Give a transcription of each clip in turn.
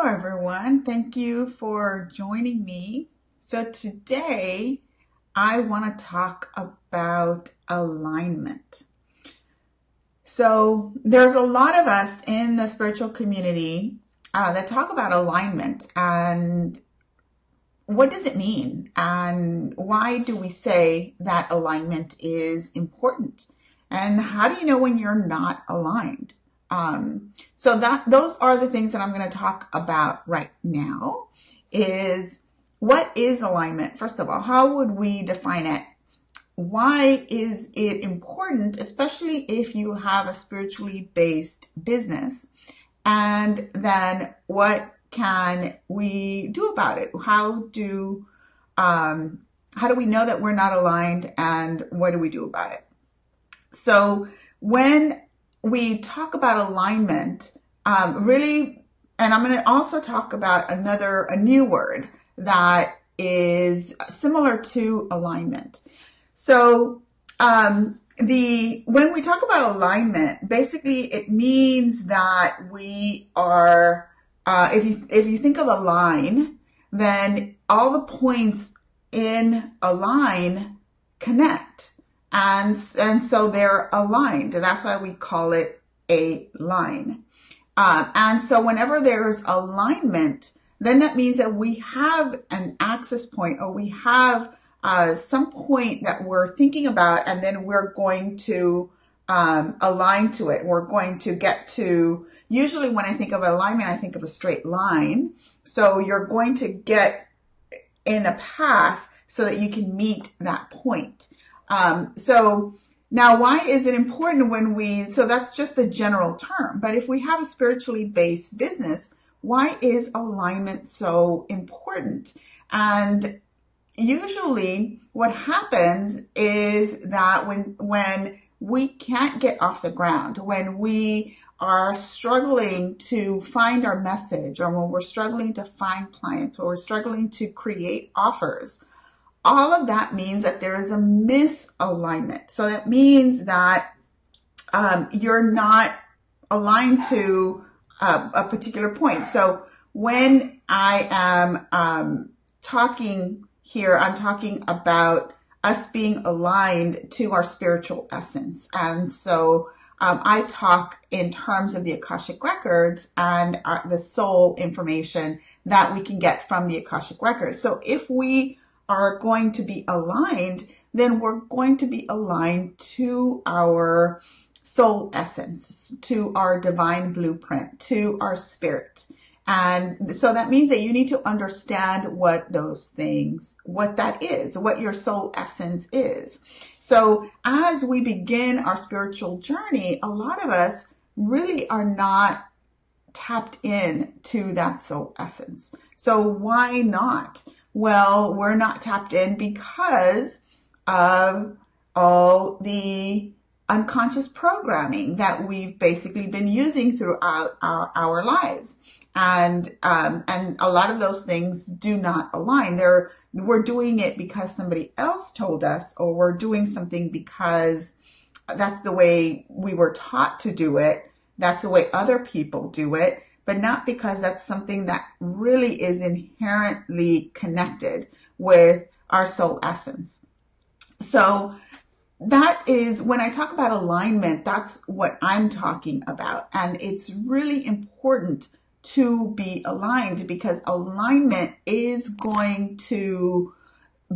Hello, everyone. Thank you for joining me. So today I want to talk about alignment. So there's a lot of us in the spiritual community that talk about alignment and what does it mean and why do we say that alignment is important and how do you know when you're not aligned? So those are the things that I'm going to talk about right now. Is what is alignment? First of all, how would we define it? Why is it important, especially if you have a spiritually based business? And then what can we do about it? How do we know that we're not aligned, and what do we do about it? So when we talk about alignment, really, and I'm going to also talk about a new word that is similar to alignment. So when we talk about alignment, basically it means that we are, if you think of a line, then all the points in a line connect. And so they're aligned. That's why we call it a line. And so whenever there's alignment, then that means that we have an access point, or we have some point that we're thinking about, and then we're going to align to it. We're going to get to, usually when I think of alignment, I think of a straight line. So you're going to get in a path so that you can meet that point. So now why is it important so that's just a general term, but if we have a spiritually based business, why is alignment so important? And usually what happens is that when we can't get off the ground, when we are struggling to find our message, or when we're struggling to find clients, or we're struggling to create offers, all of that means that there is a misalignment. So that means that you're not aligned to a particular point. So when I am talking here, I'm talking about us being aligned to our spiritual essence. And so I talk in terms of the Akashic Records and the soul information that we can get from the Akashic Records. So if we are going to be aligned, then we're going to be aligned to our soul essence, to our divine blueprint, to our spirit. And so that means that you need to understand what that is, what your soul essence is. So as we begin our spiritual journey, a lot of us really are not tapped in to that soul essence. So why not? Well, we're not tapped in because of all the unconscious programming that we've basically been using throughout our lives. And a lot of those things do not align. We're doing it because somebody else told us, or we're doing something because that's the way we were taught to do it. That's the way other people do it, but not because that's something that really is inherently connected with our soul essence. So that is, when I talk about alignment, that's what I'm talking about. And it's really important to be aligned, because alignment is going to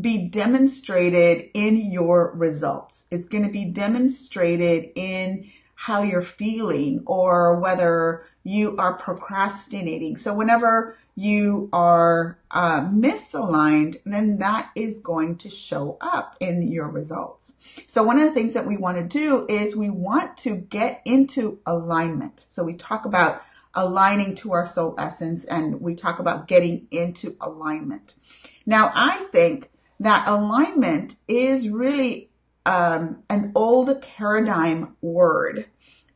be demonstrated in your results. It's going to be demonstrated in how you're feeling, or whether you are procrastinating. So whenever you are misaligned, then that is going to show up in your results. So one of the things that we want to do is we want to get into alignment. So we talk about aligning to our soul essence, and we talk about getting into alignment. Now, I think that alignment is really an old paradigm word.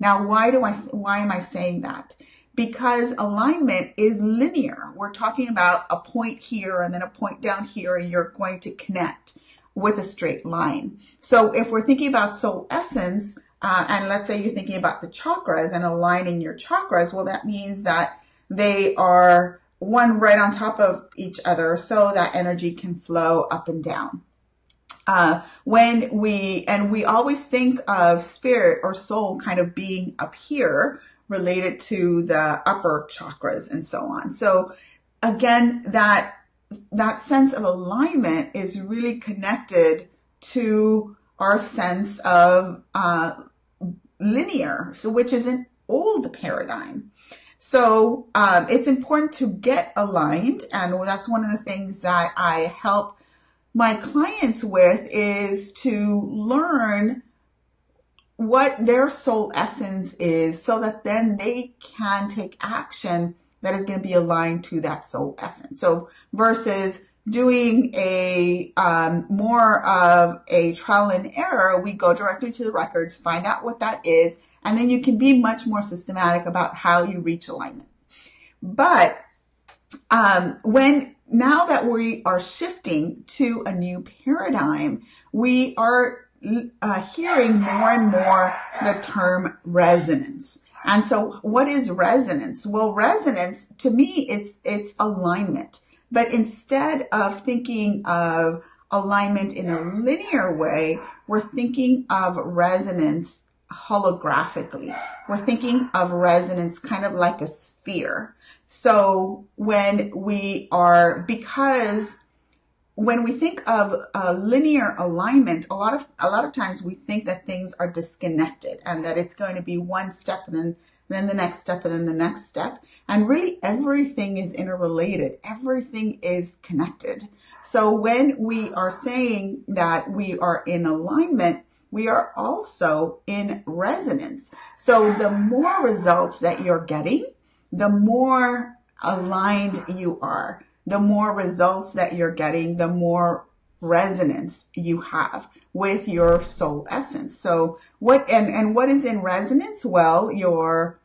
Now, why am I saying that? Because alignment is linear. We're talking about a point here and then a point down here, and you're going to connect with a straight line. So if we're thinking about soul essence, and let's say you're thinking about the chakras and aligning your chakras, well, that means that they are one right on top of each other so that energy can flow up and down. We always think of spirit or soul kind of being up here related to the upper chakras and so on. So again, that sense of alignment is really connected to our sense of linear, so which is an old paradigm. So it's important to get aligned, and that's one of the things that I help my clients with, is to learn what their soul essence is so that then they can take action that is going to be aligned to that soul essence. So versus doing a more of a trial and error, we go directly to the records, find out what that is, and then you can be much more systematic about how you reach alignment. But now that we are shifting to a new paradigm, we are hearing more and more the term resonance. And so what is resonance? Well, resonance, to me, it's alignment. But instead of thinking of alignment in a linear way, we're thinking of resonance holographically. We're thinking of resonance kind of like a sphere. So when we think of linear alignment, a lot of times we think that things are disconnected and that it's going to be one step and then the next step and then the next step. And really everything is interrelated. Everything is connected. So when we are saying that we are in alignment, we are also in resonance. So the more results that you're getting, the more aligned you are. The more results that you're getting, the more resonance you have with your soul essence. So what is in resonance? Well, your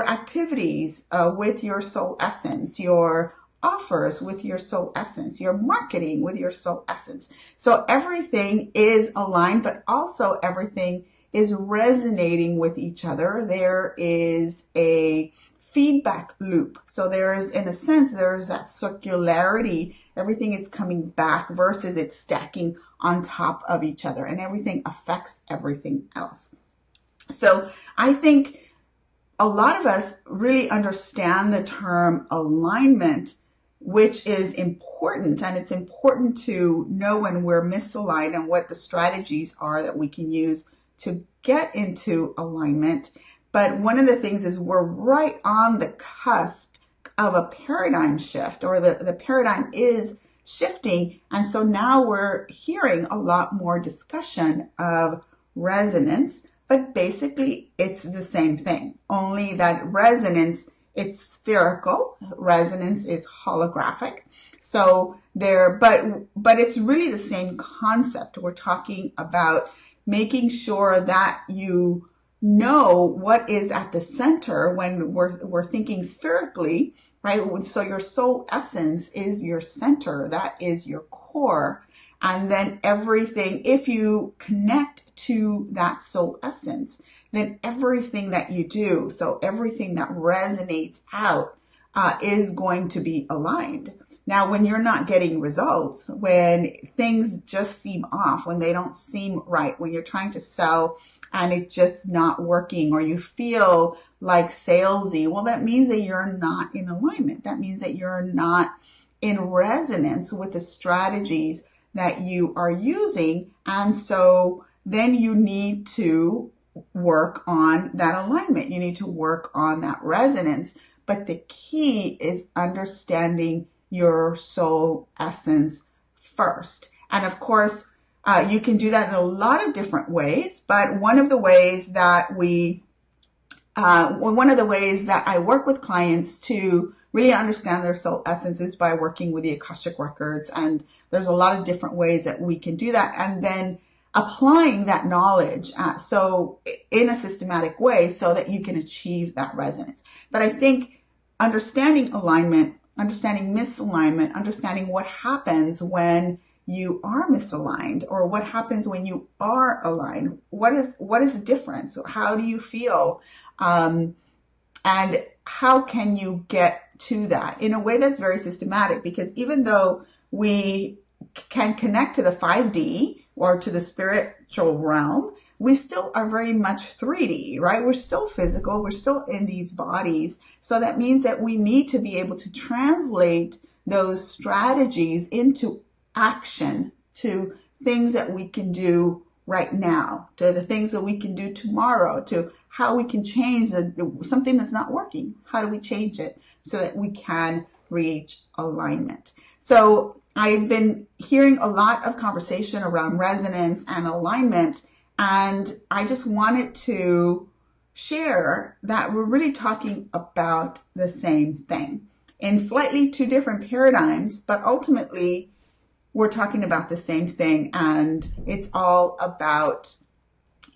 activities with your soul essence, your offers with your soul essence, your marketing with your soul essence. So everything is aligned, but also everything is resonating with each other. There is a feedback loop. So there's that circularity. Everything is coming back versus it's stacking on top of each other, and everything affects everything else. So I think a lot of us really understand the term alignment, which is important, and it's important to know when we're misaligned and what the strategies are that we can use to get into alignment. But one of the things is we're right on the cusp of a paradigm shift, or the paradigm is shifting. And so now we're hearing a lot more discussion of resonance, but basically it's the same thing, only that resonance, it's spherical. Resonance is holographic. So but it's really the same concept. We're talking about making sure that you know what is at the center when we're thinking spherically, right? So your soul essence is your center, that is your core. And then everything, if you connect to that soul essence, then everything that you do, so everything that resonates out, is going to be aligned. Now, when you're not getting results, when things just seem off, when they don't seem right, when you're trying to sell and it's just not working, or you feel like salesy, well, that means that you're not in alignment. That means that you're not in resonance with the strategies that you are using. And so then you need to work on that alignment. You need to work on that resonance. But the key is understanding your soul essence first. And of course, you can do that in a lot of different ways, but one of the ways that I work with clients to really understand their soul essence is by working with the Akashic Records. And there's a lot of different ways that we can do that, and then applying that knowledge so in a systematic way so that you can achieve that resonance. But I think understanding alignment, understanding misalignment, understanding what happens when you are misaligned, or what happens when you are aligned. What is the difference? How do you feel? And how can you get to that in a way that's very systematic? Because even though we can connect to the 5D or to the spiritual realm, we still are very much 3D, right? We're still physical. We're still in these bodies. So that means that we need to be able to translate those strategies into action, to things that we can do right now, to the things that we can do tomorrow, to how we can change something that's not working. How do we change it so that we can reach alignment? So I've been hearing a lot of conversation around resonance and alignment, and I just wanted to share that we're really talking about the same thing in slightly two different paradigms, but ultimately we're talking about the same thing, and it's all about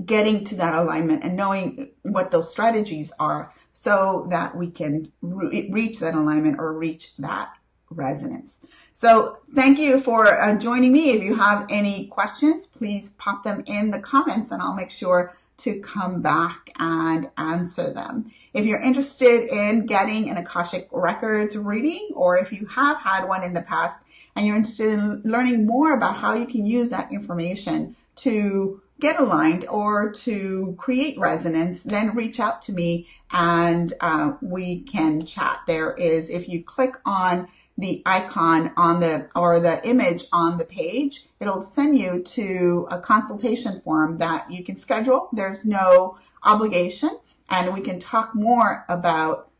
getting to that alignment and knowing what those strategies are so that we can reach that alignment or reach that resonance. So thank you for joining me. If you have any questions, please pop them in the comments and I'll make sure to come back and answer them. If you're interested in getting an Akashic Records reading, or if you have had one in the past and you're interested in learning more about how you can use that information to get aligned or to create resonance, then reach out to me and we can chat. There is, if you click on the icon on the image on the page, it'll send you to a consultation form that you can schedule. There's no obligation, and we can talk more about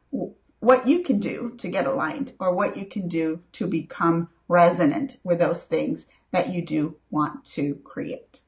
what you can do to get aligned or what you can do to become resonant with those things that you do want to create.